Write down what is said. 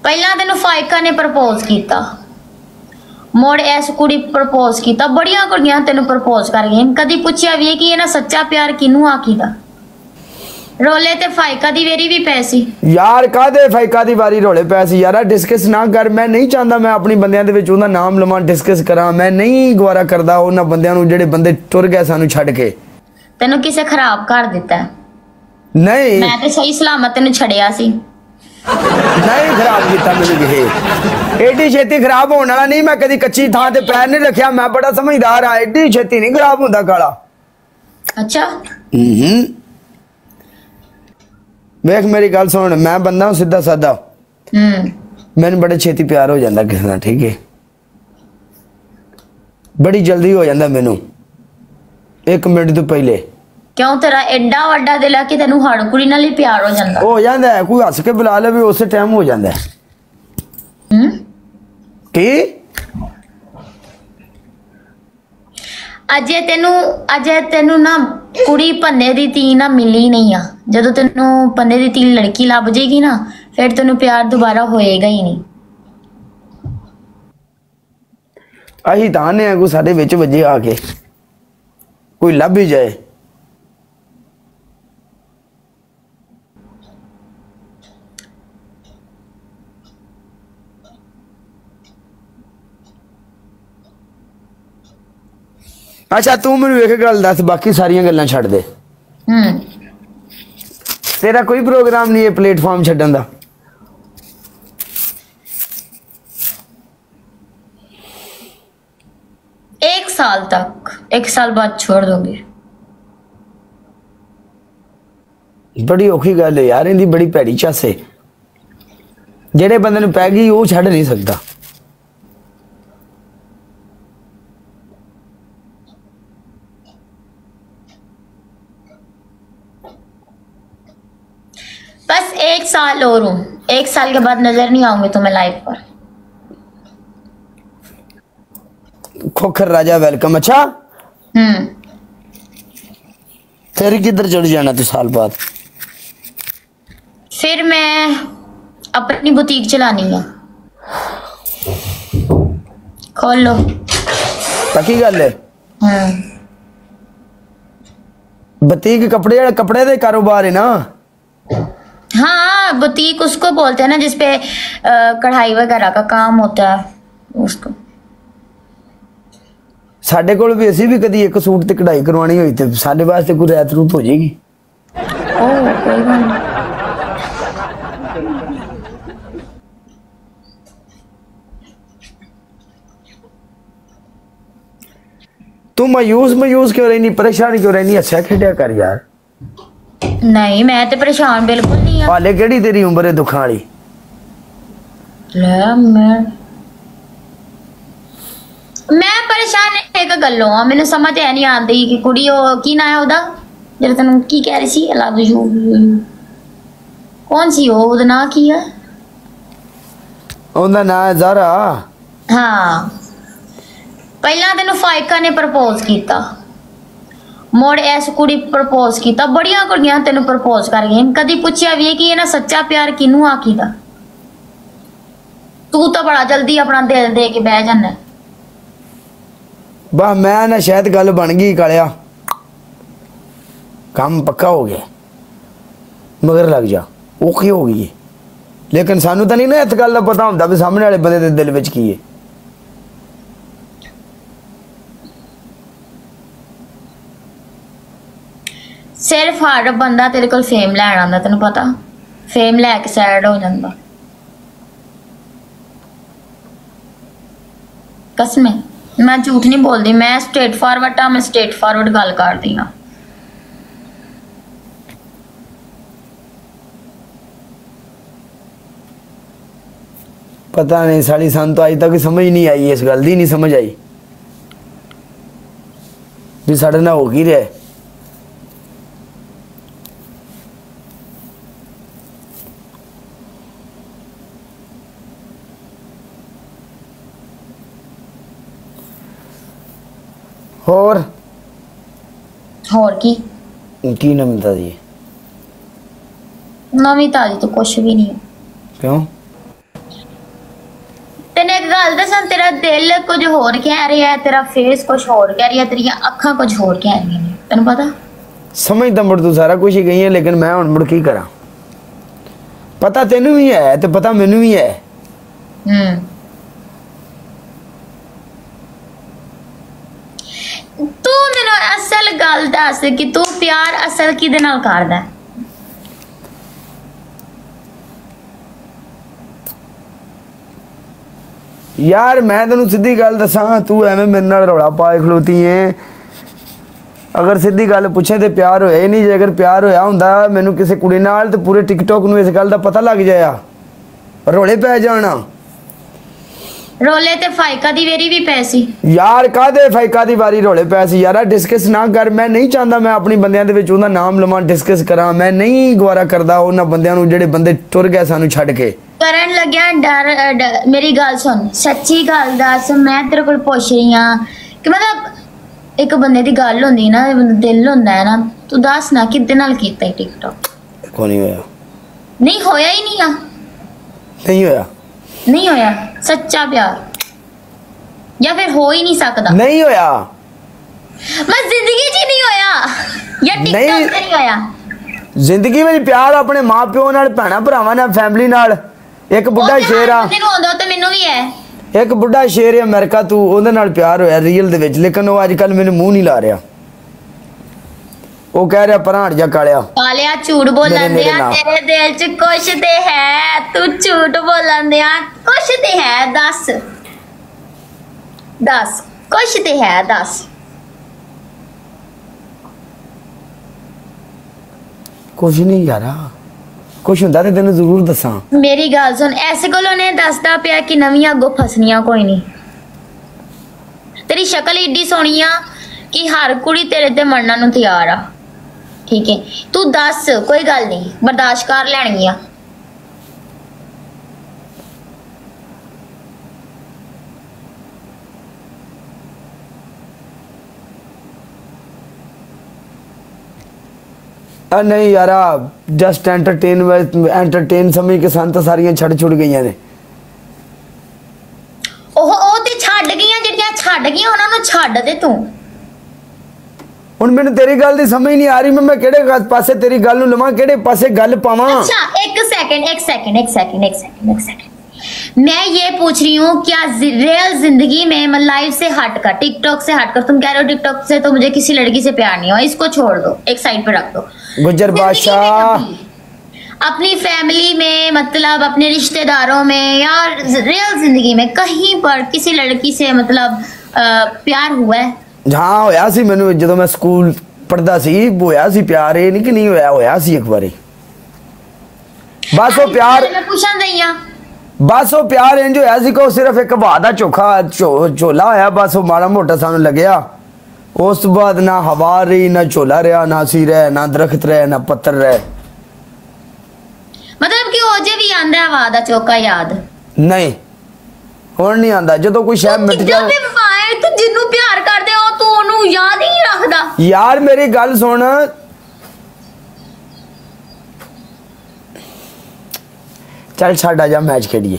पहला तेन फाइका ने प्रपोज किया, मुड़ इस कुड़ी प्रपोज किया, बड़िया कुड़ियां तेन प्रपोज कर गई, कदी पूछया भी है कि इन्हां सच्चा प्यार किनू आखीदा? रोले ते फाइका दी वेरी भी पैसी यार, कादे फाइका दी वारी रोले पैसी यार, डिस्कस ना कर। मैं नहीं चाहता मैं अपनी बंदियां दे विच उहदा नाम लवां, डिस्कस करा। मैं नहीं गवारा करदा उन्हां बंदियां नूं जिहड़े बंदे टुर गए सानू छड्ड के। तेनू किसे खराब कर दिता है? नहीं, मैं ते सही सलामत तेनू छड़िया सी। नहीं खराब किया मैंने किसी, एडी छेती खराब होने वाला नहीं। मैं कभी कच्ची थां ते पैर नहीं रखा, मैं बड़ा समझदार हाँ। एडी छेती नहीं खराब होंदा काला। अच्छा वेख मेरी गल सुन, मैं बंदा हूं सीधा साधा। मैंने बड़े छेती प्यार हो जाता किसी नाल, ठीक है? बड़ी जल्दी हो जाता मैनू, 1 मिनट तो पहले। क्यों तेरा एडा वड्डा दिल है कि तेनू हर कुड़ी नाल ही प्यार हो जाता है? कोई हस के बुला ले भी उस टाइम हो जाता है। की अजे तेनू ना कुड़ी भन्ने दी धी ना मिली नहीं आ। जदों तेनू भन्ने दी धी लड़की लभ जाएगी ना, फिर तेनू प्यार दोबारा होएगा ही नहीं। अही ताने कोई साडे विच वजे आके कोई लभ ही जाए। अच्छा तू मैनू एक गल दस, बाकी सारिया गल्लां छड्ड दे। तेरा कोई प्रोग्राम नहीं है प्लेटफॉर्म छड्डन दा? एक साल तक, 1 साल बाद छोड़ दोगे? बड़ी औखी गल है यार, इहदी बड़ी भैड़ी झस है। जेड़े बंदे नूं पै गई वो छड्ड नहीं सकदा। बस 1 साल और हूँ, 1 साल के बाद नजर नहीं आऊंगी तुम्हें लाइफ पर। खोखर राजा वेलकम। अच्छा फिर किधर चढ़ जाना तू साल बाद? फिर मैं अपनी बुटीक चलानी है, खोल लो। पक्की गल है? बुटीक कपड़े दे कारोबार है ना? हाँ, बुटीक उसको बोलते हैं ना जिसपे कढ़ाई वगैरह का काम होता है, उसको। साडे कोल भी असी भी कदी एक सूट ते कढ़ाई करवानी होई ते साडे वास्ते कोई रियायत रूत हो जाएगी? कोई गल नहीं। तू मायूस क्यों रहनी, परेशान क्यों रहनी? अच्छा खेडिया कर यार। नहीं, मैं तो परेशान बिल्कुल नहीं हूं। हाले केड़ी तेरी उम्र है दुखां वाली? मैं परेशान एक गल्लों आ, मैनू समझ है नहीं आती कि कुड़ी ओ की ना है ओदा जेड़ा तैनूं की कह रही सी? लव यू कौन सी ओदा नाम की है? ओदा नाम है ज़ारा। हाँ, पहला तेनू फाइका ने प्रपोज किया, मुड़ इस कुड़ी प्रपोज किया, बड़िया कुड़ियां तेनू प्रपोज कर गई, कदी पूछया भी है कि इन्हां सच्चा प्यार किनू आखीदा? तू तो बड़ा जल्दी अपना दिल दे के बह जाना। वाह, मैं ना शायद गल बन गई कालिया, काम पक्का हो गया, मगर लग जा। औखी हो गई है, लेकिन सानू तो नहीं ना इस गल का पता होंदा भी सामने वाले बंदे दे दिल विच की है। सिर्फ हर बंदा तेरे को फेम लैन आंदा, तेनू पता? फेम लैके सैड हो जांदा। कसम है, मैं झूठ नहीं बोलती, मैं स्ट्रेट फॉरवर्ड हाँ, मैं स्ट्रेट फॉरवर्ड गल करदी हाँ। पता नहीं साड़ी सन तो अज तक समझ नहीं आई, इस गल की नहीं समझ आई भी साढ़े ना हो की रहा है। होर की नवी ताजी? नवी ताजी तो कुछ भी नहीं है। क्यों? एक गल दसा, तेरा दिल कुछ होर कह रहा है, तेरा फेस कुछ होर कह रही है, तेरी अखा कुछ होर कह रही है, तेन पता? समझदा मुड़ तू सारा कुछ ही गई है, लेकिन मैं हुण मुड़ की करा? पता तेनू भी है ते पता मैनू भी है। तू मैनू असल गल दस कि तू प्यार असल किदे नाल करदा है? यार मैं तेनू सीधी गल दसा, तू एवें मेरे नाल रौला पाए खलोती है। अगर सीधी गल पूछे तो प्यार होया ही नहीं। जे अगर प्यार होया हुंदा मैनू किसी कुड़ी नाल ते पूरे टिकटॉक नू इस गल दा पता लग जाया, रौले पै जाना। रोले ते फाइका दी वेरी भी पैसी। यार कादे फाइका दी वारी रौले पै सी यार, डिस्कस ना कर। मैं नहीं चाहता मैं अपनी बंदियां दे विच उहदा नाम लवां, डिस्कस करा। मैं नहीं गवारा करदा उन्हां बंदियां नू जेड़े बंदे टुर गए सानू छड्ड के। करन लग्या डर, मेरी गल सुन, सच्ची गल दस, मैं तेरे कोल पुछ रही हां कि मतलब एक बंदे दी गल होंदी ना, दिल होंदा है ना, तू दस ना किदे नाल कीता टिकटॉक? को नहीं होया, नहीं होया ही नहीं आ, नहीं होया, नहीं होया सच्चा प्यार, या फिर हो ही नहीं सकता? नहीं होया, मैं जिंदगी जी नहीं होया, या टिकटॉक से नहीं होया? जिंदगी में प्यार अपने मां प्यो नाल, भैणा भरावां नाल, फैमिली नाल। एक बुढ़ा शेर आ, तेनू आंदा ते मैनू भी है। एक बुढ़ा शेर है अमेरिका, तू ਉਹਦੇ ਨਾਲ प्यार होया रियल ਦੇ ਵਿੱਚ, लेकिन वो अजकल मैनू मुंह नहीं ला रहा। वो कह रहा परांठ जा कालिया, कालिया झूठ बोलन दिया, तेरे दिल च कुछ ते है, तू झूठ बोलन दिया, कुछ ते है, दस दस कुछ ते है, दस। कुछ नहीं यार, कुछ हुंदा ते तेनू जरूर दसां। मेरी गल सुन, ऐसे कोलों ने दसदा पिया कि नवीं अगों फसनियां कोई नहीं। तेरी शक्ल एडी सोहनी आ कि हर कुड़ी तेरे ते मरना नू तैयार आ, ठीक है? तू दस, कोई गल नहीं, बर्दाश्त कर लैनी आ। नहीं यार, जस्ट एंटरटेन समझ के सन तो सारियां छड़ छुड़ गई ने। ਉਹ ਤੇ ਛੱਡ ਗਈਆਂ, ਜਿਹੜੀਆਂ ਛੱਡ ਗਈਆਂ ਉਹਨਾਂ ਨੂੰ ਛੱਡ ਦੇ ਤੂੰ। ਹੁਣ ਮੈਨੂੰ ਤੇਰੀ ਗੱਲ ਦੀ ਸਮਝ ਨਹੀਂ ਆ ਰਹੀ, ਮੈਂ ਕਿਹੜੇ ਪਾਸੇ ਤੇਰੀ ਗੱਲ ਨੂੰ ਲਵਾਂ, ਕਿਹੜੇ ਪਾਸੇ ਗੱਲ ਪਾਵਾਂ? अच्छा एक सेकंड, एक सेकंड, एक सेकंड, एक सेकंड, एक सेकंड, मैं ये पूछ रही हूँ, क्या रियल जिंदगी में लाइफ से हटकर, टिकटॉक से हटकर, तुम कह रहे हो टिकटॉक से तो मुझे किसी लड़की से प्यार नहीं हुआ, इसको छोड़ दो, एक साइड पे रख दो। गुज्जर बादशाह, अपनी फैमिली में, मतलब अपने रिश्तेदारों में या रियल जिंदगी में कहीं पर किसी लड़की से मतलब प्यार हुआ है? हाँ होया सी, मैनू जो मैं स्कूल पढ़दा सी होया सी प्यार, ये नहीं कि नहीं होया, होया सी एक बारी। बस वो प्यार, मैं पूछन दई हां, बस वो प्यार इंज होया सी को सिर्फ एक हवा दा चोखा झोला होया, बस वो माड़ा मोटा सानू लगया। उस तो बाद ना हवा रही, ना झोला रहा, ना सी रहे, ना दरख्त रहे, ना पत्थर रहे। मतलब कि ओजे भी आंदा है हवा दा चौका याद? नहीं हुण नहीं आंदा, जो कोई शायद मिट जाए। तू जिन्नू प्यार करदे हो तू ओनू याद ही नहीं रखदा? यार मेरी गल सुन, चल छड़ आ जा, मैच खेडिए।